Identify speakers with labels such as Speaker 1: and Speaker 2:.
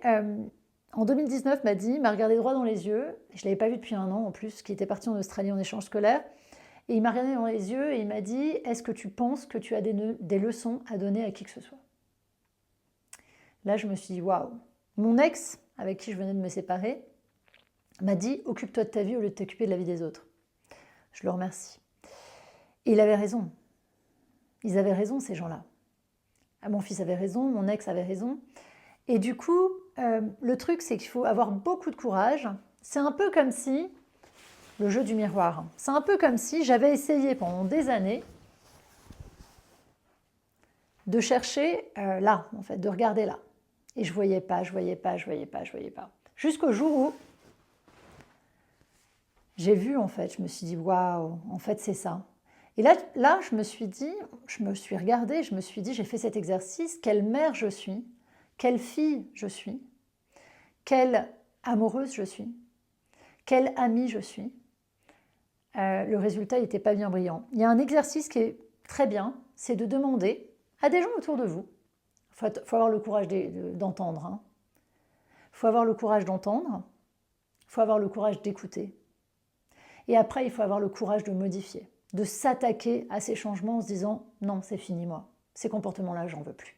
Speaker 1: en 2019, m'a regardé droit dans les yeux. Je ne l'avais pas vu depuis un an en plus, qui était parti en Australie en échange scolaire. Et il m'a regardé dans les yeux et il m'a dit « Est-ce que tu penses que tu as des leçons à donner à qui que ce soit ?» Là, je me suis dit « Waouh !» Mon ex, avec qui je venais de me séparer, m'a dit « Occupe-toi de ta vie au lieu de t'occuper de la vie des autres. » Je le remercie. Et il avait raison. Ils avaient raison, ces gens-là. Mon fils avait raison, mon ex avait raison. Et du coup, le truc, c'est qu'il faut avoir beaucoup de courage. C'est un peu comme si, le jeu du miroir, c'est un peu comme si j'avais essayé pendant des années de chercher là, en fait, de regarder là. Et je voyais pas, je voyais pas, je voyais pas, je voyais pas. Jusqu'au jour où j'ai vu, en fait, je me suis dit, waouh, en fait, c'est ça. Et là, je me suis dit, je me suis regardée, je me suis dit, j'ai fait cet exercice, quelle mère je suis, quelle fille je suis, quelle amoureuse je suis, quelle amie je suis. Le résultat n'était pas bien brillant. Il y a un exercice qui est très bien, c'est de demander à des gens autour de vous. Il faut avoir le courage d'entendre. Il faut avoir le courage d'entendre, il faut avoir le courage d'écouter. Et après, il faut avoir le courage de modifier, de s'attaquer à ces changements en se disant « Non, c'est fini moi, ces comportements-là, j'en veux plus ».